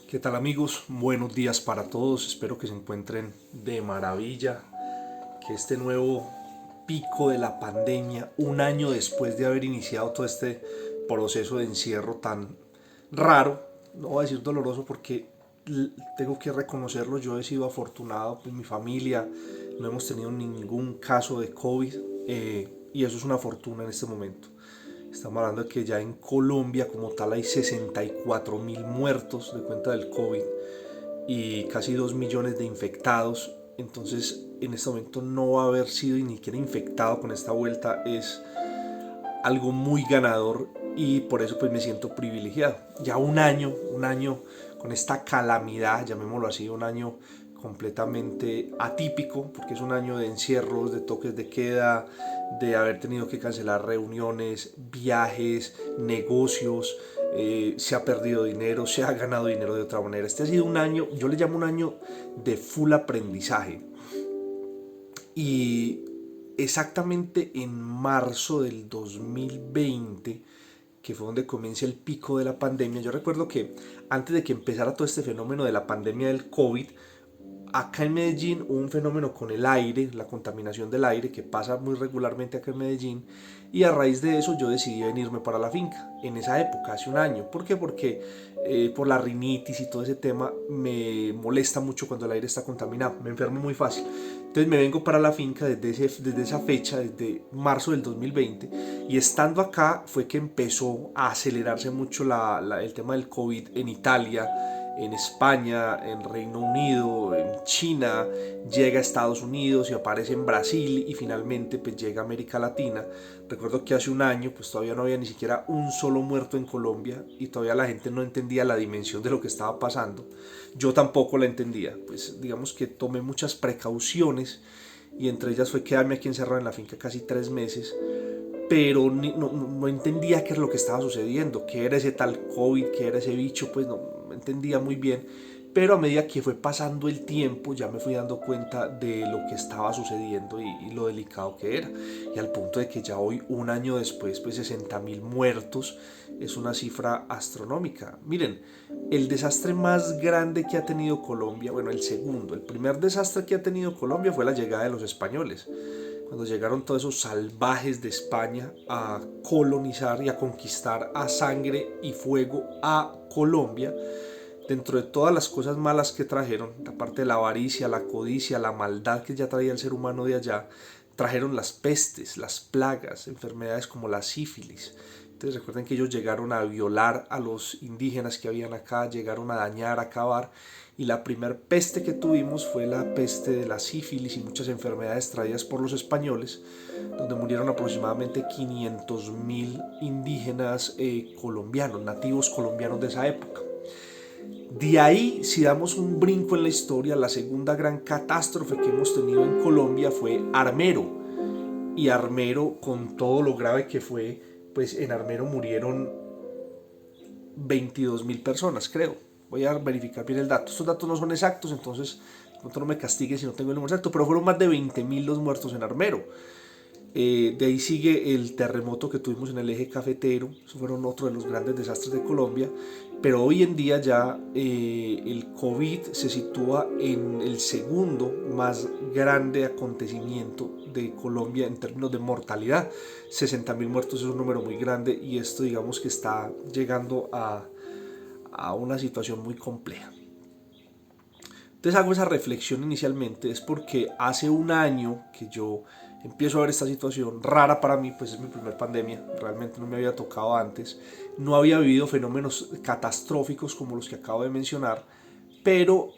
¿Qué tal amigos? Buenos días para todos, espero que se encuentren de maravilla, que este nuevo pico de la pandemia, un año después de haber iniciado todo este proceso de encierro tan raro, no voy a decir doloroso porque tengo que reconocerlo, yo he sido afortunado, pues mi familia no hemos tenido ningún caso de COVID y eso es una fortuna en este momento. Estamos hablando de que ya en Colombia como tal hay 64.000 muertos de cuenta del COVID y casi 2 millones de infectados. Entonces en este momento no haber sido ni siquiera infectado con esta vuelta es algo muy ganador y por eso pues me siento privilegiado. Ya un año con esta calamidad, llamémoslo así, un año completamente atípico, porque es un año de encierros, de toques de queda, de haber tenido que cancelar reuniones, viajes, negocios, se ha perdido dinero, se ha ganado dinero de otra manera. Este ha sido un año, yo le llamo un año de full aprendizaje. Y exactamente en marzo del 2020, que fue donde comienza el pico de la pandemia, yo recuerdo que antes de que empezara todo este fenómeno de la pandemia del COVID, acá en Medellín hubo un fenómeno con el aire, la contaminación del aire que pasa muy regularmente acá en Medellín y a raíz de eso yo decidí venirme para la finca en esa época, hace un año. ¿Por qué? Porque por la rinitis y todo ese tema me molesta mucho cuando el aire está contaminado, me enfermo muy fácil. Entonces me vengo para la finca desde esa fecha, desde marzo del 2020 y estando acá fue que empezó a acelerarse mucho el tema del COVID en Italia, en España, en Reino Unido, en China, llega a Estados Unidos y aparece en Brasil y finalmente pues llega a América Latina. Recuerdo que hace un año pues todavía no había ni siquiera un solo muerto en Colombia y todavía la gente no entendía la dimensión de lo que estaba pasando. Yo tampoco la entendía, pues digamos que tomé muchas precauciones y entre ellas fue quedarme aquí encerrado en la finca casi 3 meses, pero no entendía qué era lo que estaba sucediendo, qué era ese tal COVID, qué era ese bicho, pues no entendía muy bien, pero a medida que fue pasando el tiempo ya me fui dando cuenta de lo que estaba sucediendo y lo delicado que era, y al punto de que ya hoy, un año después, pues 60.000 muertos es una cifra astronómica. Miren, el desastre más grande que ha tenido Colombia, bueno, el segundo, el primer desastre que ha tenido Colombia fue la llegada de los españoles cuando llegaron todos esos salvajes de España a colonizar y a conquistar a sangre y fuego a Colombia. Dentro de todas las cosas malas que trajeron, aparte de la avaricia, la codicia, la maldad que ya traía el ser humano de allá, trajeron las pestes, las plagas, enfermedades como la sífilis. Entonces recuerden que ellos llegaron a violar a los indígenas que habían acá, llegaron a dañar, a acabar. Y la primer peste que tuvimos fue la peste de la sífilis y muchas enfermedades traídas por los españoles, donde murieron aproximadamente 500.000 indígenas colombianos, nativos colombianos de esa época. De ahí, si damos un brinco en la historia, la segunda gran catástrofe que hemos tenido en Colombia fue Armero. Y Armero, con todo lo grave que fue, pues en Armero murieron 22.000 personas, creo. Voy a verificar bien el dato. Estos datos no son exactos, entonces no me castiguen si no tengo el número exacto, pero fueron más de 20.000 los muertos en Armero. De ahí sigue el terremoto que tuvimos en el eje cafetero, eso fueron otro de los grandes desastres de Colombia, pero hoy en día ya el COVID se sitúa en el segundo más grande acontecimiento de Colombia en términos de mortalidad. 60.000 muertos es un número muy grande y esto digamos que está llegando a una situación muy compleja. Entonces hago esa reflexión inicialmente, es porque hace un año que yo empiezo a ver esta situación rara para mí, pues es mi primer pandemia, realmente no me había tocado antes, no había vivido fenómenos catastróficos como los que acabo de mencionar, pero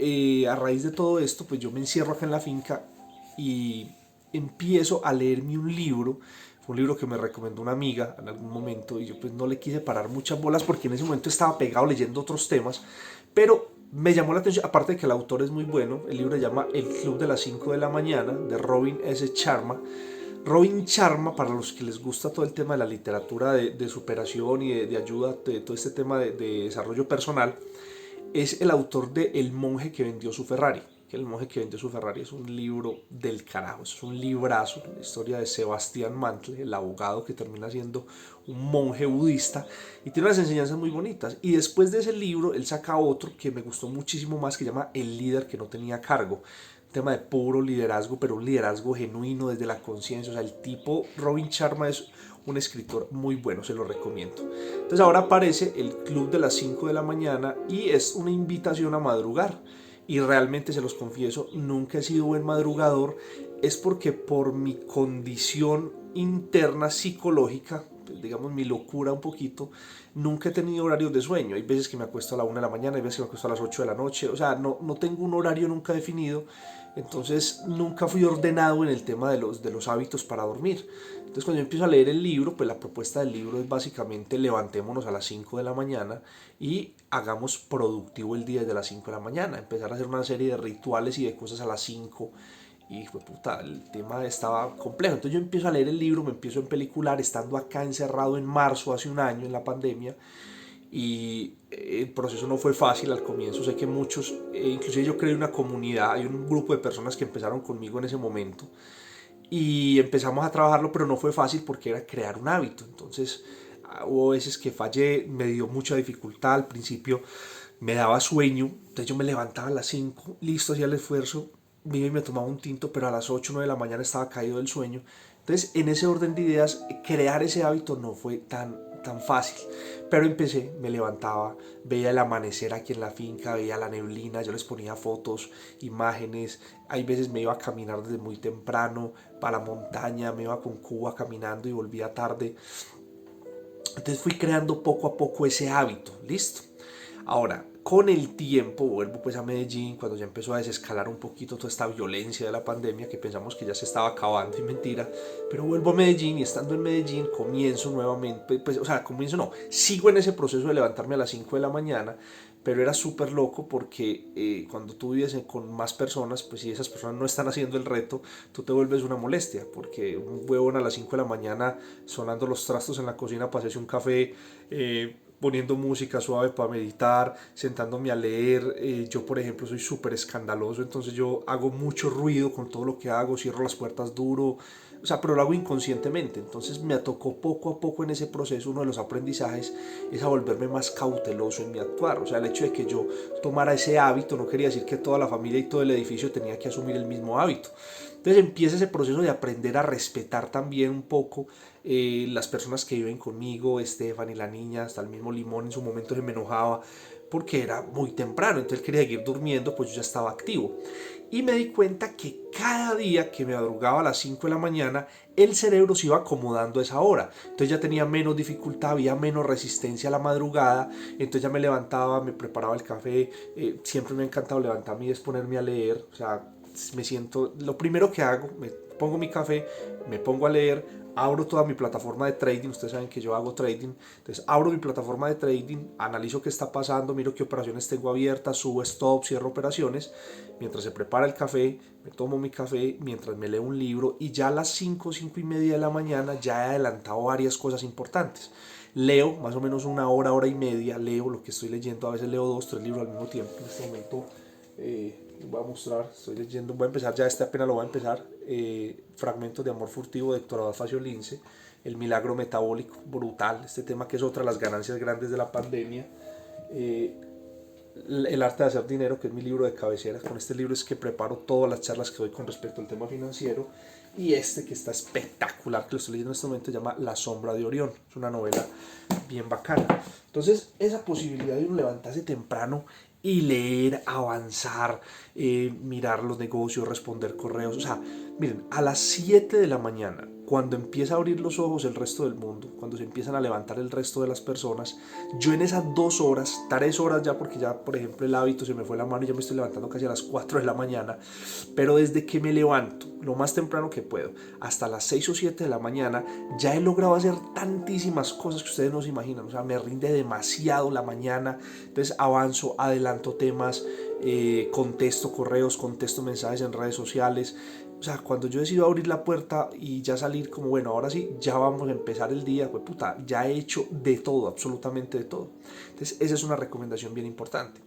a raíz de todo esto, pues yo me encierro acá en la finca y empiezo a leerme un libro. Fue un libro que me recomendó una amiga en algún momento y yo pues no le quise parar muchas bolas porque en ese momento estaba pegado leyendo otros temas, pero me llamó la atención, aparte de que el autor es muy bueno. El libro se llama El Club de las 5 de la mañana, de Robin S. Sharma. Robin Sharma, para los que les gusta todo el tema de la literatura de superación y de ayuda, de todo este tema de desarrollo personal, es el autor de El monje que vendió su Ferrari. que El monje que vendió su Ferrari es un libro del carajo, es un librazo, la historia de Sebastián Mantle, el abogado que termina siendo un monje budista y tiene unas enseñanzas muy bonitas. Y después de ese libro, él saca otro que me gustó muchísimo más, que se llama El líder que no tenía cargo. Un tema de puro liderazgo, pero un liderazgo genuino desde la conciencia. O sea, el tipo, Robin Sharma, es un escritor muy bueno, se lo recomiendo. Entonces ahora aparece el club de las 5 de la mañana y es una invitación a madrugar. Y realmente se los confieso, nunca he sido buen madrugador, es porque por mi condición interna psicológica, pues, digamos mi locura un poquito, nunca he tenido horarios de sueño. Hay veces que me acuesto a la 1 de la mañana, hay veces que me acuesto a las 8 de la noche, o sea, no tengo un horario nunca definido, entonces nunca fui ordenado en el tema de los hábitos para dormir. Entonces cuando yo empiezo a leer el libro, pues la propuesta del libro es básicamente levantémonos a las 5 de la mañana y hagamos productivo el día desde las 5 de la mañana, empezar a hacer una serie de rituales y de cosas a las 5 y fue puta, el tema estaba complejo. Entonces yo empiezo a leer el libro, me empiezo a empelicular, estando acá encerrado en marzo, hace un año, en la pandemia, y el proceso no fue fácil al comienzo. Sé que muchos, inclusive yo creé una comunidad, hay un grupo de personas que empezaron conmigo en ese momento, y empezamos a trabajarlo, pero no fue fácil porque era crear un hábito. Entonces hubo veces que fallé, me dio mucha dificultad al principio, me daba sueño, entonces yo me levantaba a las 5 listo, hacía el esfuerzo, me tomaba un tinto, pero a las 8 o 9 de la mañana estaba caído del sueño. Entonces, en ese orden de ideas, crear ese hábito no fue tan fácil. Pero empecé, me levantaba, veía el amanecer aquí en la finca, veía la neblina, yo les ponía fotos, imágenes. Hay veces me iba a caminar desde muy temprano para la montaña, me iba con Cuba caminando y volvía tarde. Entonces fui creando poco a poco ese hábito, ¿listo? Ahora, con el tiempo vuelvo pues a Medellín, cuando ya empezó a desescalar un poquito toda esta violencia de la pandemia, que pensamos que ya se estaba acabando y mentira, pero vuelvo a Medellín y estando en Medellín comienzo nuevamente, pues, o sea, comienzo no, sigo en ese proceso de levantarme a las 5 de la mañana, pero era súper loco porque cuando tú vives con más personas, pues si esas personas no están haciendo el reto, tú te vuelves una molestia, porque un huevón a las 5 de la mañana sonando los trastos en la cocina para hacerse un café, poniendo música suave para meditar, sentándome a leer. Yo, por ejemplo, soy súper escandaloso, entonces yo hago mucho ruido con todo lo que hago, cierro las puertas duro, o sea, pero lo hago inconscientemente. Entonces me tocó poco a poco en ese proceso, uno de los aprendizajes es a volverme más cauteloso en mi actuar. O sea, el hecho de que yo tomara ese hábito no quería decir que toda la familia y todo el edificio tenía que asumir el mismo hábito. Entonces empieza ese proceso de aprender a respetar también un poco las personas que viven conmigo, Estefan y la niña, hasta el mismo Limón en su momento se me enojaba porque era muy temprano, entonces él quería seguir durmiendo, pues yo ya estaba activo. Y me di cuenta que cada día que me madrugaba a las 5 de la mañana, el cerebro se iba acomodando a esa hora. Entonces ya tenía menos dificultad, había menos resistencia a la madrugada, entonces ya me levantaba, me preparaba el café, siempre me ha encantado levantarme y ponerme a leer, o sea, me siento, lo primero que hago, me pongo mi café, me pongo a leer, abro toda mi plataforma de trading, ustedes saben que yo hago trading, entonces abro mi plataforma de trading, analizo qué está pasando, miro qué operaciones tengo abiertas, subo stop, cierro operaciones, mientras se prepara el café, me tomo mi café, mientras me leo un libro y ya a las 5, 5 y media de la mañana ya he adelantado varias cosas importantes. Leo más o menos una hora, hora y media, leo lo que estoy leyendo, a veces leo 2, 3 libros al mismo tiempo, en este momento voy a mostrar, estoy leyendo, voy a empezar ya, este apenas lo voy a empezar, Fragmentos de amor furtivo de Héctor Abad Lince, El milagro metabólico, brutal, este tema que es otra de las ganancias grandes de la pandemia, eh, El arte de hacer dinero, que es mi libro de cabecera. Con este libro es que preparo todas las charlas que doy con respecto al tema financiero. Y este que está espectacular, que lo estoy leyendo en este momento, se llama La sombra de Orión. Es una novela bien bacana. Entonces, esa posibilidad de uno levantarse temprano y leer, avanzar, mirar los negocios, responder correos. O sea, miren, a las 7 de la mañana, cuando empieza a abrir los ojos el resto del mundo, cuando se empiezan a levantar el resto de las personas, yo en esas 2 horas, 3 horas ya, porque ya, por ejemplo, el hábito se me fue la mano y ya me estoy levantando casi a las 4 de la mañana, pero desde que me levanto, lo más temprano que puedo, hasta las 6 o 7 de la mañana, ya he logrado hacer tantísimas cosas que ustedes no se imaginan. O sea, me rinde demasiado la mañana, entonces avanzo, adelanto temas, contesto correos, contesto mensajes en redes sociales. O sea, cuando yo decido abrir la puerta y ya salir como, bueno, ahora sí, ya vamos a empezar el día, pues puta, ya he hecho de todo, absolutamente de todo. Entonces, esa es una recomendación bien importante.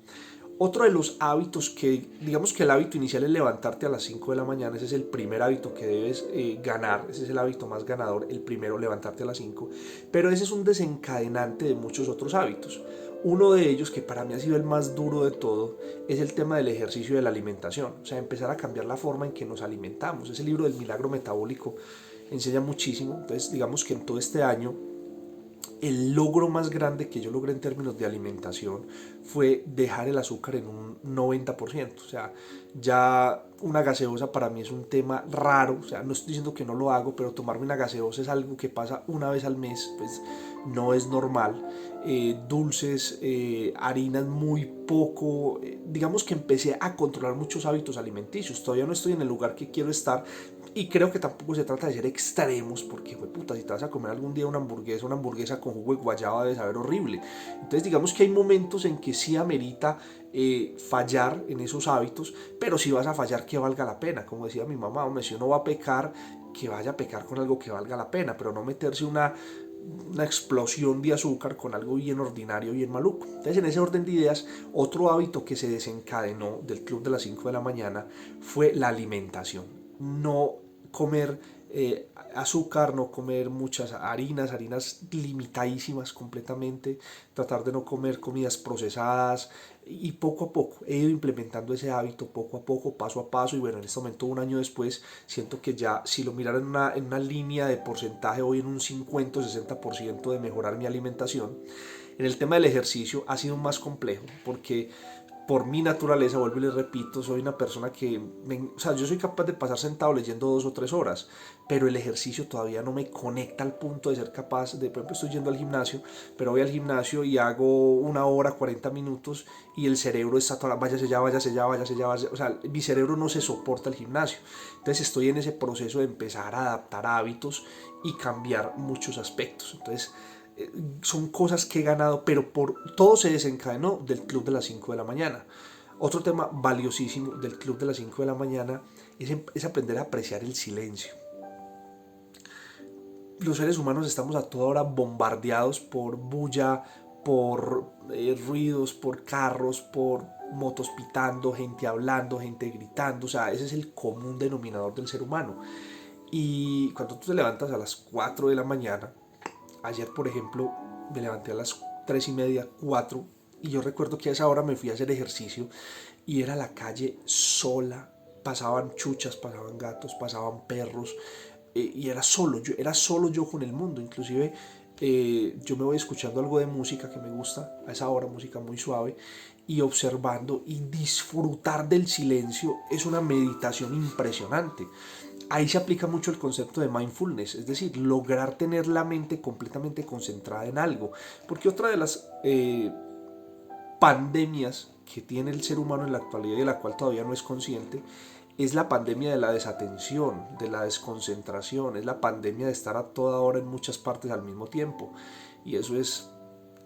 Otro de los hábitos que, digamos que el hábito inicial es levantarte a las 5 de la mañana, ese es el primer hábito que debes ganar, ese es el hábito más ganador, el primero, levantarte a las 5, pero ese es un desencadenante de muchos otros hábitos. Uno de ellos, que para mí ha sido el más duro de todo, es el tema del ejercicio y de la alimentación, o sea, empezar a cambiar la forma en que nos alimentamos. Ese libro del milagro metabólico enseña muchísimo, entonces digamos que en todo este año el logro más grande que yo logré en términos de alimentación fue dejar el azúcar en un 90%. O sea, ya una gaseosa para mí es un tema raro. O sea, no estoy diciendo que no lo hago, pero tomarme una gaseosa es algo que pasa una vez al mes, pues no es normal. Dulces, harinas muy poco. Digamos que empecé a controlar muchos hábitos alimenticios. Todavía no estoy en el lugar que quiero estar, y creo que tampoco se trata de ser extremos, porque, puta, si te vas a comer algún día una hamburguesa con jugo de guayaba debe saber horrible. Entonces, digamos que hay momentos en que sí amerita fallar en esos hábitos, pero si vas a fallar, que valga la pena. Como decía mi mamá, hombre, si uno va a pecar, que vaya a pecar con algo que valga la pena, pero no meterse una explosión de azúcar con algo bien ordinario, bien maluco. Entonces, en ese orden de ideas, otro hábito que se desencadenó del club de las 5 de la mañana fue la alimentación. No comer azúcar, no comer muchas harinas limitadísimas completamente, tratar de no comer comidas procesadas, y poco a poco he ido implementando ese hábito, poco a poco, paso a paso, y bueno, en este momento, un año después, siento que ya, si lo mirara en una línea de porcentaje, voy en un 50 o 60% de mejorar mi alimentación. En el tema del ejercicio ha sido más complejo, porque por mi naturaleza, vuelvo y les repito, soy una persona que, o sea, yo soy capaz de pasar sentado leyendo 2 o 3 horas, pero el ejercicio todavía no me conecta al punto de ser capaz de, por ejemplo, estoy yendo al gimnasio, pero voy al gimnasio y hago 1 hora, 40 minutos, y el cerebro está toda, váyase ya, váyase ya, váyase ya, váyase, o sea, mi cerebro no se soporta el gimnasio. Entonces estoy en ese proceso de empezar a adaptar hábitos y cambiar muchos aspectos. Entonces, son cosas que he ganado, pero por todo se desencadenó del club de las 5 de la mañana. Otro tema valiosísimo del club de las 5 de la mañana es aprender a apreciar el silencio. Los seres humanos estamos a toda hora bombardeados por bulla, por ruidos, por carros, por motos pitando, gente hablando, gente gritando. O sea, ese es el común denominador del ser humano. Y cuando tú te levantas a las 4 de la mañana, ayer, por ejemplo, me levanté a las 3:30, 4, y yo recuerdo que a esa hora me fui a hacer ejercicio y era la calle sola. Pasaban chuchas, pasaban gatos, pasaban perros, y era solo yo con el mundo. Inclusive yo me voy escuchando algo de música que me gusta a esa hora, música muy suave, y observando y disfrutar del silencio es una meditación impresionante. Ahí se aplica mucho el concepto de mindfulness, es decir, lograr tener la mente completamente concentrada en algo. Porque otra de las pandemias que tiene el ser humano en la actualidad, y de la cual todavía no es consciente, es la pandemia de la desatención, de la desconcentración, es la pandemia de estar a toda hora en muchas partes al mismo tiempo. Y eso es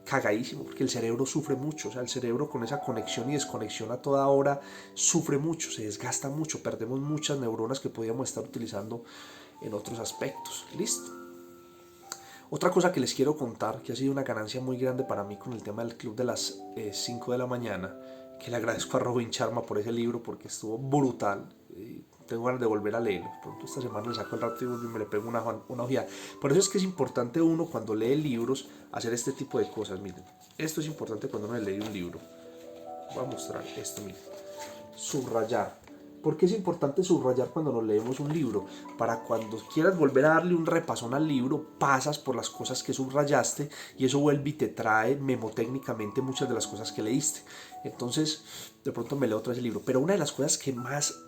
cagadísimo, porque el cerebro sufre mucho. O sea, el cerebro, con esa conexión y desconexión a toda hora, sufre mucho, se desgasta mucho, perdemos muchas neuronas que podíamos estar utilizando en otros aspectos. Listo. Otra cosa que les quiero contar, que ha sido una ganancia muy grande para mí con el tema del club de las 5 de la mañana, que le agradezco a Robin Sharma por ese libro, porque estuvo brutal. Tengo ganas de volver a leerlo. Pronto esta semana le saco el rato y me le pego una ojeada. Por eso es que es importante uno, cuando lee libros, hacer este tipo de cosas. Miren, esto es importante cuando uno lee un libro. Voy a mostrar esto, miren. Subrayar. ¿Por qué es importante subrayar cuando nos leemos un libro? Para cuando quieras volver a darle un repasón al libro, pasas por las cosas que subrayaste, y eso vuelve y te trae memotécnicamente muchas de las cosas que leíste. Entonces, de pronto me leo otra vez el libro. Pero una de las cosas que más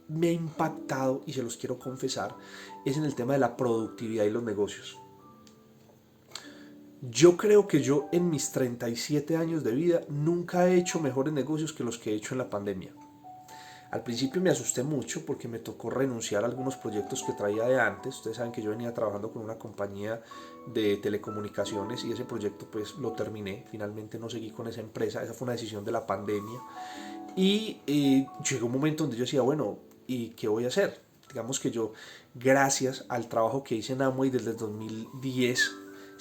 me ha impactado, y se los quiero confesar, es en el tema de la productividad y los negocios. Yo creo que yo, en mis 37 años de vida, nunca he hecho mejores negocios que los que he hecho en la pandemia. Al principio me asusté mucho porque me tocó renunciar a algunos proyectos que traía de antes. Ustedes saben que yo venía trabajando con una compañía de telecomunicaciones, y ese proyecto pues lo terminé. Finalmente no seguí con esa empresa. Esa fue una decisión de la pandemia. Y llegó un momento donde yo decía, bueno, ¿y qué voy a hacer? Digamos que yo, gracias al trabajo que hice en Amway desde el 2010,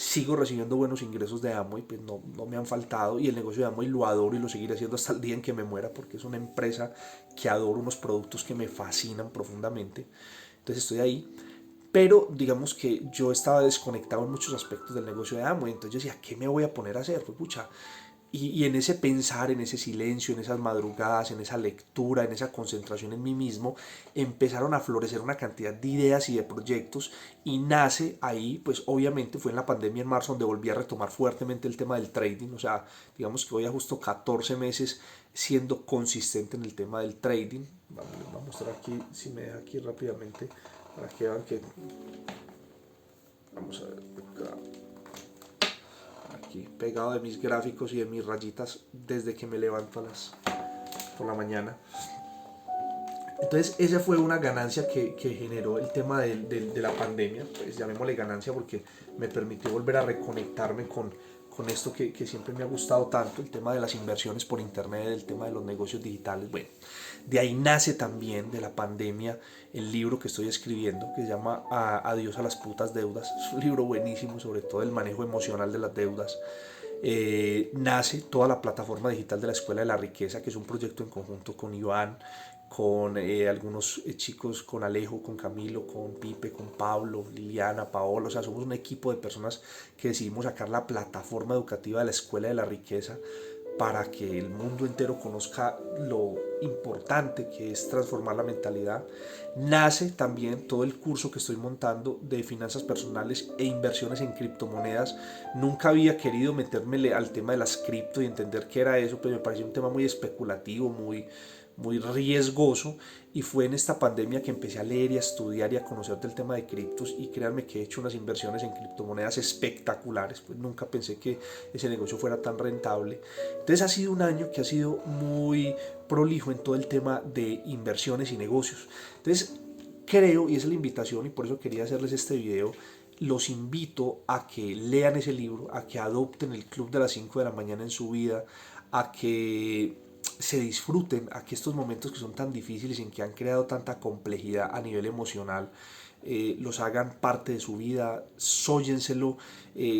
sigo recibiendo buenos ingresos de Amway, pues no me han faltado, y el negocio de Amway lo adoro y lo seguiré haciendo hasta el día en que me muera, porque es una empresa que adoro, unos productos que me fascinan profundamente. Entonces estoy ahí, pero digamos que yo estaba desconectado en muchos aspectos del negocio de Amway. Entonces yo decía, ¿qué me voy a poner a hacer? Pues pucha. Y en ese pensar, en ese silencio, en esas madrugadas, en esa lectura, en esa concentración en mí mismo, empezaron a florecer una cantidad de ideas y de proyectos, y nace ahí, pues obviamente fue en la pandemia en marzo donde volví a retomar fuertemente el tema del trading. O sea, digamos que voy a justo 14 meses siendo consistente en el tema del trading. Les voy a mostrar aquí, si me deja aquí rápidamente, para que vean que... Vamos a ver acá, aquí pegado de mis gráficos y de mis rayitas desde que me levanto por la mañana. Entonces esa fue una ganancia que generó el tema de la pandemia, pues llamémosle ganancia porque me permitió volver a reconectarme con esto que siempre me ha gustado tanto, el tema de las inversiones por internet, el tema de los negocios digitales. Bueno, de ahí nace también de la pandemia el libro que estoy escribiendo, que se llama Adiós a las putas deudas. Es un libro buenísimo, sobre todo el manejo emocional de las deudas. Nace toda la plataforma digital de la Escuela de la Riqueza, que es un proyecto en conjunto con Iván, con algunos chicos, con Alejo, con Camilo, con Pipe, con Pablo, Liliana, Paolo. O sea, somos un equipo de personas que decidimos sacar la plataforma educativa de la Escuela de la Riqueza para que el mundo entero conozca lo importante que es transformar la mentalidad. Nace también todo el curso que estoy montando de finanzas personales e inversiones en criptomonedas. Nunca había querido meterme al tema de las cripto y entender qué era eso, pero me parecía un tema muy especulativo, muy riesgoso, y fue en esta pandemia que empecé a leer y a estudiar y a conocer del tema de criptos, y créanme que he hecho unas inversiones en criptomonedas espectaculares. Pues nunca pensé que ese negocio fuera tan rentable. Entonces ha sido un año que ha sido muy prolijo en todo el tema de inversiones y negocios. Entonces creo, y esa es la invitación, y por eso quería hacerles este video, los invito a que lean ese libro, a que adopten el club de las 5 de la mañana en su vida, a que se disfruten, a que estos momentos que son tan difíciles y en que han creado tanta complejidad a nivel emocional, los hagan parte de su vida. Sóyenselo.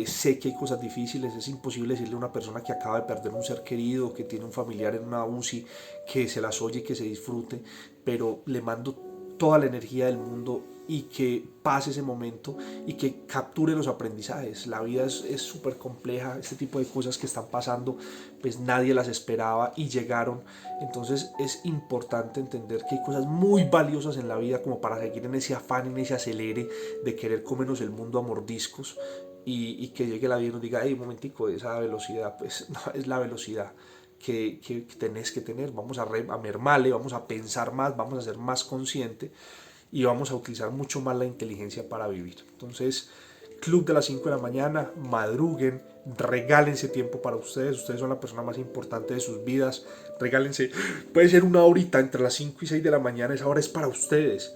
Sé que hay cosas difíciles, es imposible decirle a una persona que acaba de perder un ser querido, que tiene un familiar en una UCI, que se las oye y que se disfrute, pero le mando toda la energía del mundo, y que pase ese momento y que capture los aprendizajes. La vida es súper compleja, este tipo de cosas que están pasando pues nadie las esperaba y llegaron. Entonces es importante entender que hay cosas muy valiosas en la vida como para seguir en ese afán, en ese acelere de querer comernos el mundo a mordiscos, y que llegue la vida y nos diga, hey, un momentico, esa velocidad pues no es la velocidad que tenés que tener. Vamos a mermarle, vamos a pensar más, vamos a ser más consciente, y vamos a utilizar mucho más la inteligencia para vivir. Entonces, club de las 5 de la mañana, madruguen, regálense tiempo para ustedes son la persona más importante de sus vidas. Regálense, puede ser una horita entre las 5 y 6 de la mañana, esa hora es para ustedes,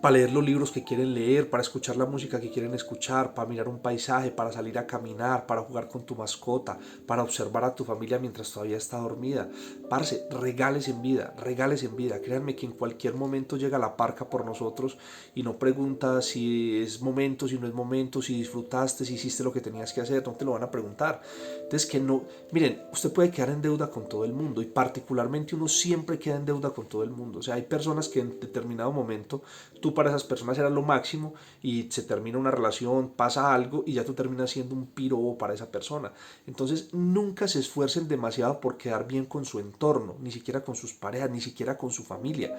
para leer los libros que quieren leer, para escuchar la música que quieren escuchar, para mirar un paisaje, para salir a caminar, para jugar con tu mascota, para observar a tu familia mientras todavía está dormida. Parce, regales en vida, regales en vida. Créanme que en cualquier momento llega la parca por nosotros y no pregunta si es momento, si no es momento, si disfrutaste, si hiciste lo que tenías que hacer, no te lo van a preguntar. Entonces que no, miren, usted puede quedar en deuda con todo el mundo, y particularmente uno siempre queda en deuda con todo el mundo. O sea, hay personas que en determinado momento tú para esas personas eras lo máximo, y se termina una relación, pasa algo y ya tú terminas siendo un piro para esa persona. Entonces nunca se esfuercen demasiado por quedar bien con su entorno, ni siquiera con sus parejas, ni siquiera con su familia.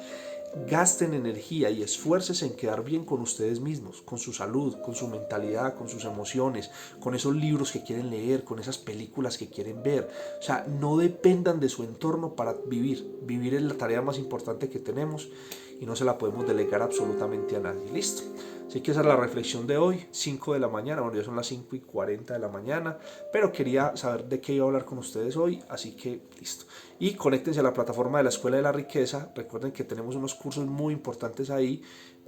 Gasten energía y esfuércense en quedar bien con ustedes mismos, con su salud, con su mentalidad, con sus emociones, con esos libros que quieren leer, con esas películas que quieren ver. O sea, no dependan de su entorno para vivir. Vivir es la tarea más importante que tenemos, y no se la podemos delegar absolutamente a nadie. Listo. Así que esa es la reflexión de hoy, 5 de la mañana, bueno, ya son las 5:40 de la mañana, pero quería saber de qué iba a hablar con ustedes hoy, así que listo. Y conéctense a la plataforma de la Escuela de la Riqueza, recuerden que tenemos unos cursos muy importantes ahí,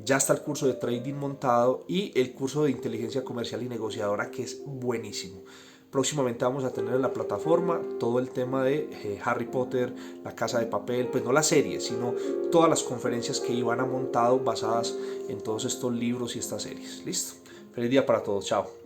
ya está el curso de trading montado y el curso de inteligencia comercial y negociadora, que es buenísimo. Próximamente vamos a tener en la plataforma todo el tema de Harry Potter, la Casa de Papel, pues no la serie, sino todas las conferencias que Iván ha montado basadas en todos estos libros y estas series. Listo. Feliz día para todos. Chao.